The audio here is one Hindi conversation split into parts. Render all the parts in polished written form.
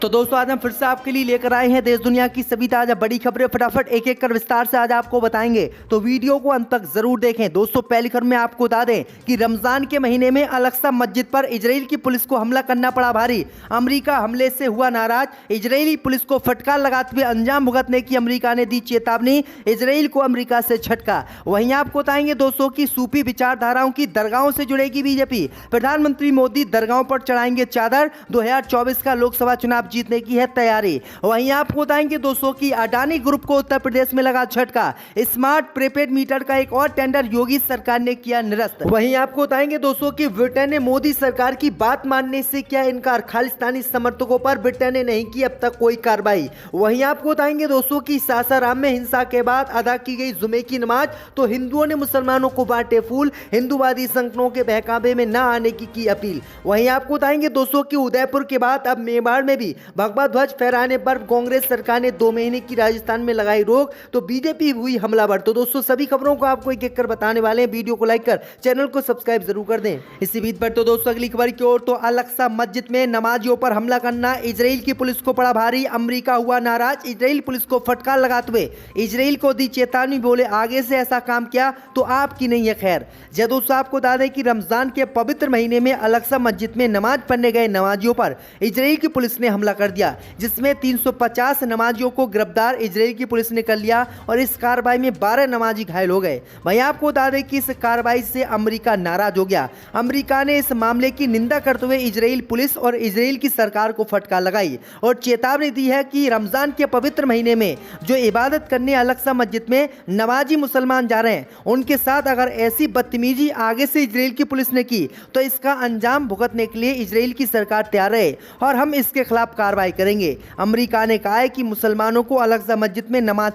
तो दोस्तों आज हम फिर से आपके लिए लेकर आए हैं देश दुनिया की सभी ताजा बड़ी खबरें। फटाफट एक एक कर विस्तार से आज आपको बताएंगे, तो वीडियो को अंत तक जरूर देखें। दोस्तों पहली खबर में आपको बता दें कि रमजान के महीने में अल-अक्सा मस्जिद पर इजराइल की पुलिस को हमला करना पड़ा भारी। अमेरिका हमले से हुआ नाराज, इजरायली पुलिस को फटकार लगाते हुए अंजाम भुगतने की अमेरिका ने दी चेतावनी, इजराइल को अमेरिका से झटका। वहीं आपको बताएंगे दोस्तों की सूफी विचारधाराओं की दरगाहों से जुड़ेगी बीजेपी, प्रधानमंत्री मोदी दरगाहों पर चढ़ाएंगे चादर, 2024 का लोकसभा चुनाव जीतने की है तैयारी। वहीं आपको बताएंगे दोस्तों की अडानी ग्रुप को उत्तर प्रदेश में लगा झटका, स्मार्ट प्रीपेड मीटर का एक और टेंडर योगी सरकार ने किया निरस्त। वहीं आपको बताएंगे दोस्तों की ब्रिटेन ने मोदी सरकार की बात मानने से किया इनकार, खालिस्तानी समर्थकों पर ब्रिटेन ने नहीं की अब तक कोई कार्रवाई। वहीं आपको बताएंगे दोस्तों की सासाराम में हिंसा के बाद अदा की गई जुमे की नमाज, तो हिंदुओं ने मुसलमानों को बांटे फूल, हिंदूवादी संगठनों के बहकावे में न आने की अपील। वहीं आपको बताएंगे दोस्तों की उदयपुर के बाद अब मेवाड़ में भी भगवा ध्वज फहराने पर कांग्रेस सरकार ने 2 महीने की राजस्थान में लगाई रोक, तो बीजेपी हुई हमलावर। तो दोस्तों सभी खबरों को आपको एक एक कर बताने वाले हैं, वीडियो को लाइक कर चैनल को सब्सक्राइब जरूर कर दें। इसी बीच पर तो दोस्तों अगली खबर की ओर, तो अल-अक्सा मस्जिद में नमाजियों पर हमला करना इजराइल की पुलिस को पड़ा भारी, अमेरिका हुआ नाराज, इजराइल पुलिस को फटकार लगाते हुए इजराइल को दी चेतावनी, बोले आगे से ऐसा काम किया तो आपकी नहीं है खैर। जय दोस्तों आपको बता दें कि रमजान के पवित्र महीने में अल-अक्सा मस्जिद में नमाज पढ़ने गए नमाजियों पर इजराइल की पुलिस ने हमला कर दिया, जिसमें 350 नमाजियों को गिरफ्तार इजराइल की पुलिस ने कर लिया और इस कार्रवाई में 12 नमाजी घायल हो गए। वहीं आपको बता दें कि इस कार्रवाई से अमेरिका नाराज हो गया। अमेरिका ने इस मामले की निंदा करते हुए इजराइल पुलिस और इजराइल की सरकार को फटकार लगाई और चेतावनी दी है कि रमजान के पवित्र महीने में जो इबादत करने अल-अक्सा मस्जिद में नमाजी मुसलमान जा रहे हैं, उनके साथ अगर ऐसी बदतमीजी आगे से इजराइल की पुलिस ने की तो इसका अंजाम भुगतने के लिए इजराइल की सरकार तैयार है और हम इसके खिलाफ कार्रवाई करेंगे। अमेरिका ने कहा है कि मुसलमानों को अल-अक्सा मस्जिद में नमाज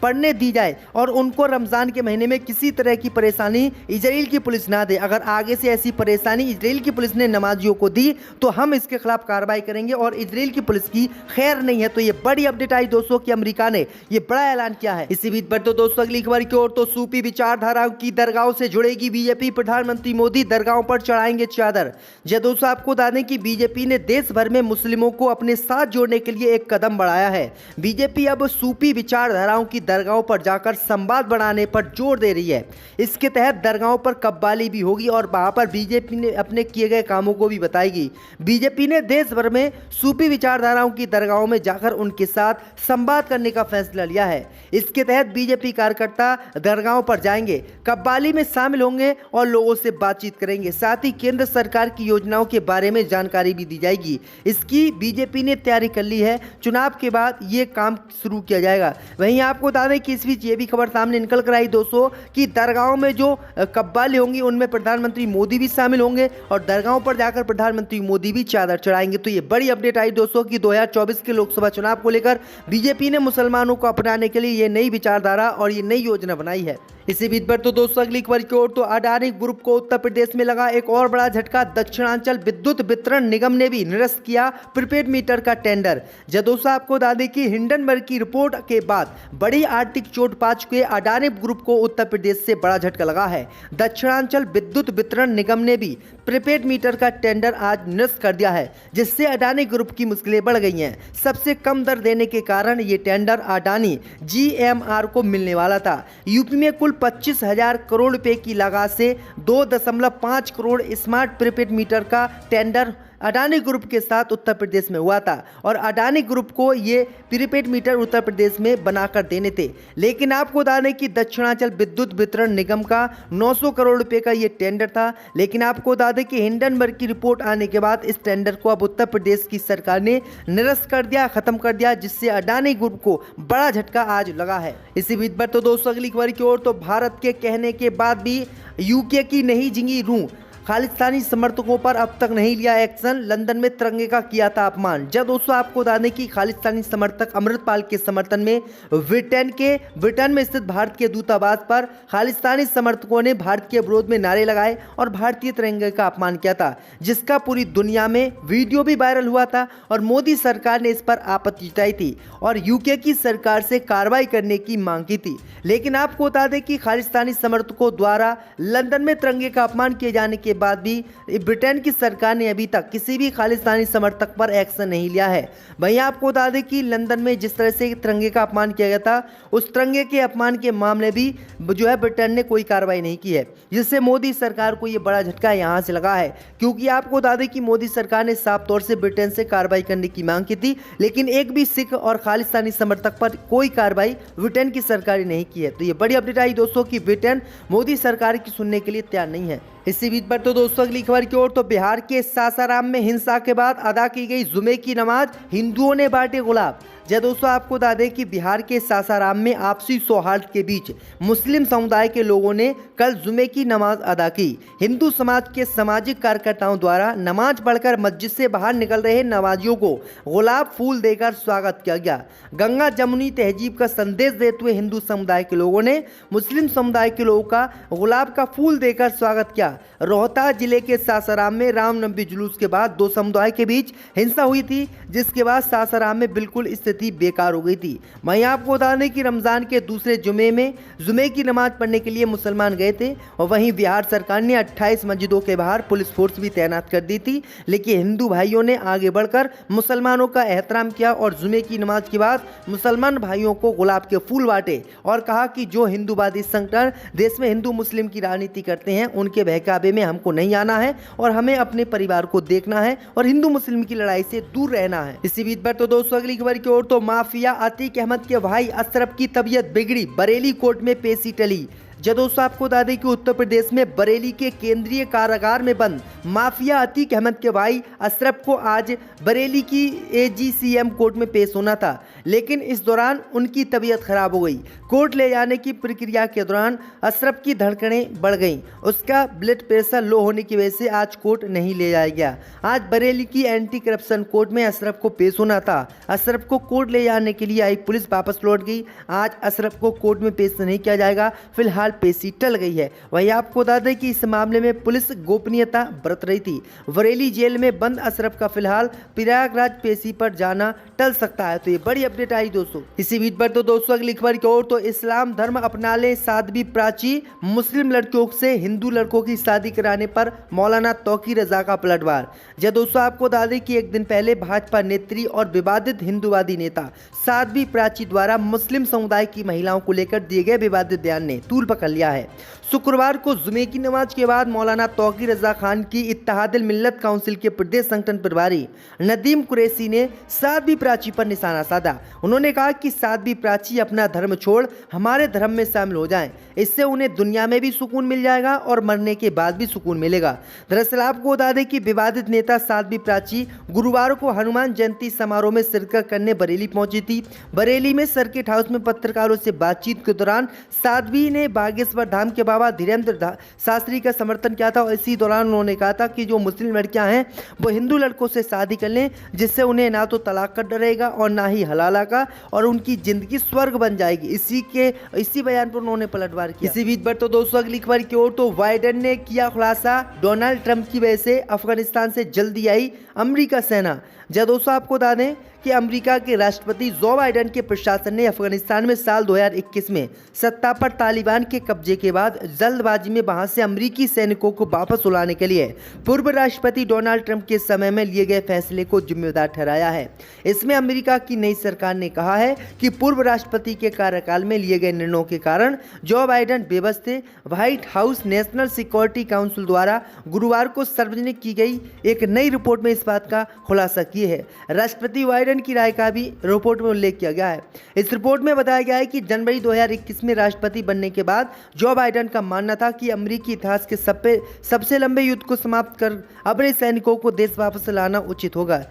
पढ़ने दी जाए और उनको रमजान के महीने में किसी तरह की परेशानी इजराइल की पुलिस ना दे। अगर आगे से ऐसी परेशानी इजराइल की पुलिस ने नमाजियों को दी तो हम इसके खिलाफ कार्रवाई करेंगे और इजराइल की पुलिस की खैर नहीं है। तो ये बड़ी अपडेट आई दोस्तों कि अमेरिका ने ये बड़ा ऐलान किया है। इसी बीच पर तो दोस्तों अगली खबर की ओर, तो सूफी विचारधाराओं की दरगाहों से जुड़ेगी बीजेपी, प्रधानमंत्री मोदी दरगाहों पर चढ़ाएंगे चादर। जय दोस्तों आपको बता दें कि बीजेपी ने देश भर में मुस्लिमों को अपने साथ जोड़ने के लिए एक कदम बढ़ाया है। बीजेपी अब सूफी विचारधाराओं की दरगाहों पर जाकर संवाद बढ़ाने पर जोर दे रही है। इसके तहत दरगाहों पर कव्वाली भी होगी और वहां पर बीजेपी ने अपने किए गए कामों को भी बताएगी। बीजेपी ने देश भर में सूफी विचारधाराओं की दरगाहों में जाकर उनके साथ संवाद करने का फैसला लिया है। इसके तहत बीजेपी कार्यकर्ता दरगाहों पर जाएंगे, कव्वाली में शामिल होंगे और लोगों से बातचीत करेंगे। साथ ही केंद्र सरकार की योजनाओं के बारे में जानकारी भी दी जाएगी। इसकी बीजेपी ने तैयारी कर ली है, चुनाव के बाद ये काम शुरू किया जाएगा। वहीं आपको बता दें कि इस बीच ये भी खबर सामने निकल कर आई दोस्तों कि दरगाहों में जो कव्वाली होंगी उनमें प्रधानमंत्री मोदी भी शामिल होंगे और दरगाहों पर जाकर प्रधानमंत्री मोदी भी चादर चढ़ाएंगे। तो ये बड़ी अपडेट आई दोस्तों कि 2024 के लोकसभा चुनाव को लेकर बीजेपी ने मुसलमानों को अपनाने के लिए ये नई विचारधारा और ये नई योजना बनाई है। इसी बीच पर तो दोस्तों अगली खबर की ओर, तो अडानी ग्रुप को उत्तर प्रदेश में लगा एक और बड़ा झटका, दक्षिणांचल विद्युत वितरण निगम ने भी निरस्त किया प्रीपेड मीटर का टेंडर। जब दोस्तों आपको बता दें कि हिंडनबर्ग की रिपोर्ट के बाद बड़ी आर्थिक चोट पा चुके अडानी ग्रुप को उत्तर प्रदेश से बड़ा झटका लगा है। दक्षिणांचल विद्युत वितरण निगम ने भी प्रीपेड मीटर का टेंडर आज निरस्त कर दिया है, जिससे अडानी ग्रुप की मुश्किलें बढ़ गई हैं। सबसे कम दर देने के कारण ये टेंडर अडानी GMR को मिलने वाला था। यूपी में कुल 25,000 करोड़ रुपए की लागत से 2.5 करोड़ स्मार्ट प्रीपेड मीटर का टेंडर अडानी ग्रुप के साथ उत्तर प्रदेश में हुआ था और अडानी ग्रुप को ये प्रीपेड मीटर उत्तर प्रदेश में बनाकर देने थे। लेकिन आपको बता दें कि दक्षिणांचल विद्युत वितरण निगम का 900 करोड़ रुपए का ये टेंडर था। लेकिन आपको बता दें कि हिंडनबर्ग की रिपोर्ट आने के बाद इस टेंडर को अब उत्तर प्रदेश की सरकार ने निरस्त कर दिया, खत्म कर दिया, जिससे अडानी ग्रुप को बड़ा झटका आज लगा है। इसी बीच पर तो दोस्तों अगली खबर की ओर, तो भारत के कहने के बाद भी यूके की नहीं झिंगी रूह, खालिस्तानी समर्थकों पर अब तक नहीं लिया एक्शन, लंदन में तिरंगे का किया था अपमान। जब दोस्तों आपको बता दें कि खालिस्तानी समर्थक अमृतपाल के समर्थन में ब्रिटेन में स्थित भारत के दूतावास पर खालिस्तानी समर्थकों ने भारत के विरोध में नारे लगाए और भारतीय तिरंगे का अपमान किया था, जिसका पूरी दुनिया में वीडियो भी वायरल हुआ था और मोदी सरकार ने इस पर आपत्ति जताई थी और यूके की सरकार से कार्रवाई करने की मांग की थी। लेकिन आपको बता दें कि खालिस्तानी समर्थकों द्वारा लंदन में तिरंगे का अपमान किए जाने के बाद भी ब्रिटेन की सरकार ने अभी तक किसी भी खालिस्तानी समर्थक पर एक्शन नहीं लिया है। वहीं आपको बता दें कि लंदन में जिस तरह से तिरंगे का अपमान किया गया था, उस तिरंगे के अपमान के मामले भी जो है ब्रिटेन ने कोई कार्रवाई नहीं की है, जिससे मोदी सरकार को ये बड़ा झटका यहाँ से लगा है। क्योंकि आपको बता दें कि मोदी सरकार ने साफ तौर से ब्रिटेन से कार्रवाई करने की मांग की थी, लेकिन एक भी सिख और खालिस्तानी समर्थक पर कोई कार्रवाई ब्रिटेन की सरकार ने नहीं की है। तो ये बड़ी अपडेट आई दोस्तों कि ब्रिटेन मोदी सरकार की सुनने के लिए तैयार नहीं है। इसी बीच पर तो दोस्तों अगली खबर की ओर, तो बिहार के सासाराम में हिंसा के बाद अदा की गई जुमे की नमाज, हिंदुओं ने बांटे गुलाब। जय दोस्तों, आपको बता दें कि बिहार के सासाराम में आपसी सौहार्द के बीच मुस्लिम समुदाय के लोगों ने कल जुमे की नमाज अदा की। हिंदू समाज के सामाजिक कार्यकर्ताओं द्वारा नमाज पढ़कर मस्जिद से बाहर निकल रहे नमाजियों को गुलाब फूल देकर स्वागत किया गया। गंगा जमुनी तहजीब का संदेश देते हुए हिंदू समुदाय के लोगों ने मुस्लिम समुदाय के लोगों का गुलाब का फूल देकर स्वागत किया। रोहतास जिले के सासाराम में रामनवमी जुलूस के बाद दो समुदाय के बीच हिंसा हुई थी, जिसके बाद सासाराम में बिल्कुल स्थिति बेकार हो गई थी। वहीं आपको बता दें कि रमजान के दूसरे जुमे में जुमे की नमाज पढ़ने के लिए मुसलमान गए थे, और वहीं बिहार सरकार ने 28 मस्जिदों के बाहर पुलिस फोर्स भी तैनात कर दी थी। लेकिन हिंदू भाइयों ने आगे बढ़कर मुसलमानों का एहतराम किया और जुमे की नमाज के बाद मुसलमान भाइयों को गुलाब के फूल बांटे और कहा कि जो हिंदूवादी संगठन देश में हिंदू मुस्लिम की राजनीति करते हैं, उनके बहकावे में हमको नहीं आना है और हमें अपने परिवार को देखना है और हिंदू मुस्लिम की लड़ाई से दूर रहना है। इसी बीच पर तो दोस्तों अगली खबर की ओर, तो माफिया अतीक अहमद के भाई अशरफ की तबीयत बिगड़ी, बरेली कोर्ट में पेशी टली। जब दोस्तों आपको बता दें कि उत्तर प्रदेश में बरेली के केंद्रीय कारागार में बंद माफिया अतीक अहमद के भाई अशरफ को आज बरेली की AGCM कोर्ट में पेश होना था, लेकिन इस दौरान उनकी तबीयत खराब हो गई। कोर्ट ले जाने की प्रक्रिया के दौरान अशरफ की धड़कनें बढ़ गईं। उसका ब्लड प्रेशर लो होने की वजह से आज कोर्ट नहीं ले जाया गया। आज बरेली की एंटी करप्शन कोर्ट में अशरफ को पेश होना था। अशरफ को कोर्ट ले जाने के लिए आई पुलिस वापस लौट गई। आज अशरफ को कोर्ट में पेश नहीं किया जाएगा, फिलहाल पेशी टल गई है। वहीं आपको बता दें कि इस मामले में पुलिस गोपनीयता बरत रही थी। बरेली जेल में बंद अशरफ का फिलहाल प्रयागराज पेशी पर जाना टल सकता है। तो ये बड़ी अपडेट आई दोस्तों। इसी बीच पर तो दोस्तों अगली खबर की ओर, तो इस्लाम धर्म अपना ले साध्वी प्राची, मुस्लिम लड़कियों से हिंदू लड़कों की शादी कराने पर मौलाना तौकी रजा का पलटवार। जब दोस्तों आपको बता दें कि एक दिन पहले भाजपा नेत्री और विवादित हिंदूवादी नेता साध्वी प्राची द्वारा मुस्लिम समुदाय की महिलाओं को लेकर दिए गए विवादित बयान ने तूल पकड़ लिया है। शुक्रवार को जुमे की नमाज के बाद मौलाना तौकी रजा खान की इत्तेहादुल मिल्लत काउंसिल के प्रदेश संगठन प्रभारी नदीम कुरैशी ने साध्वी प्राची पर निशाना साधा। उन्होंने कहा कि साध्वी प्राची अपना धर्म छोड़ हमारे धर्म में शामिल हो जाएं, इससे उन्हें दुनिया में भी सुकून मिल जाएगा और मरने के बाद भी सुकून मिलेगा। दरअसल आपको बता दें कि विवादित नेता साध्वी प्राची गुरुवार को हनुमान जयंती समारोह में शिरकत करने बरेली पहुंची थी। बरेली में सर्किट हाउस में पत्रकारों से बातचीत के दौरान साध्वी ने बागेश्वर धाम के बाबा धीरेन्द्र शास्त्री का समर्थन किया था और इसी दौरान उन्होंने कहा था कि जो मुस्लिम लड़कियां हैं वो हिंदू लड़कों से शादी कर लें, जिससे उन्हें ना तो तलाक का डर रहेगा और ना ही हलाला का, और उनकी जिंदगी स्वर्ग बन जाएगी। इसी बयान पर उन्होंने पलटवार किया। इसी बीच पर तो दोस्तों अगली खबर की ओर, तो बाइडेन ने किया खुलासा, डोनाल्ड ट्रंप की वजह से अफगानिस्तान से जल्दी आई अमेरिका सेना। जब दोस्तों आपको बता दें कि अमेरिका के राष्ट्रपति जो बाइडेन के प्रशासन ने अफगानिस्तान में साल 2021 में सत्ता पर तालिबान के कब्जे के बाद जल्दबाजी में वहां से अमेरिकी सैनिकों को वापस बुलाने के लिए पूर्व राष्ट्रपति डोनाल्ड ट्रंप के समय में लिए गए फैसले को जिम्मेदार ठहराया है। इसमें अमेरिका की नई सरकार ने कहा है कि पूर्व राष्ट्रपति के कार्यकाल में लिए गए निर्णयों के कारण जो बाइडेन बेबस थे। White house national security council द्वारा गुरुवार को सार्वजनिक की गई एक नई रिपोर्ट में इस बात का खुलासा किए है। राष्ट्रपति बाइडेन की राय का भी रिपोर्ट में उल्लेख किया गया है। इस रिपोर्ट में बताया गया है कि जनवरी 2021 में राष्ट्रपति बनने के बाद जो बाइडेन का मानना था कि अमेरिकी इतिहास के सबसे लंबे युद्ध को समाप्त कर अपने सैनिकों को देश वापस लाना उचित होगा।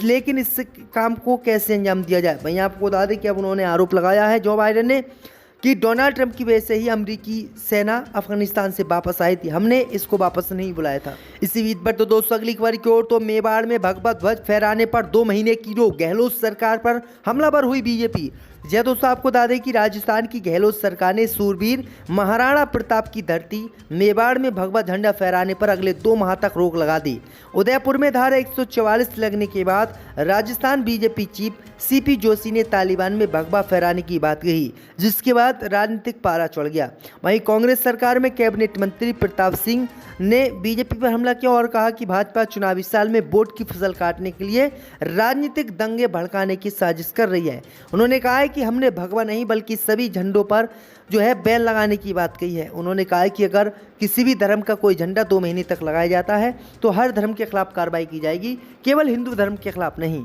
लेकिन इस काम को कैसे अंजाम दिया जाए। वहीं आपको बता दें कि अब उन्होंने आरोप लगाया है जो बाइडेन ने कि डोनाल्ड ट्रंप की वजह से ही अमेरिकी सेना अफगानिस्तान से वापस आई थी, हमने इसको वापस नहीं बुलाया था। इसी बीच पर तो दोस्तों अगली खबर की ओर, तो मेवाड़ में भगवा ध्वज फहराने पर 2 महीने की रोक, गहलोत सरकार पर हमलावर हुई बीजेपी। जय दोस्तों, आपको बता दें कि राजस्थान की गहलोत सरकार ने सूरवीर महाराणा प्रताप की धरती मेवाड़ में भगवा झंडा फहराने पर अगले 2 माह तक रोक लगा दी। उदयपुर में धारा 144 लगने के बाद Rajasthan BJP chief CP Joshi ने तालिबान में भगवा फहराने की बात कही, जिसके बाद राजनीतिक पारा चढ़ गया। वहीं कांग्रेस सरकार में कैबिनेट मंत्री प्रताप सिंह ने बीजेपी पर हमला किया और कहा कि भाजपा चुनावी साल में वोट की फसल काटने के लिए राजनीतिक दंगे भड़काने की साजिश कर रही है। उन्होंने कहा है कि हमने भगवा नहीं बल्कि सभी झंडों पर जो है बैन लगाने की बात कही है। उन्होंने कहा है कि अगर किसी भी धर्म का कोई झंडा 2 महीने तक लगाया जाता है तो हर धर्म के खिलाफ कार्रवाई की जाएगी, केवल हिंदू धर्म के खिलाफ नहीं।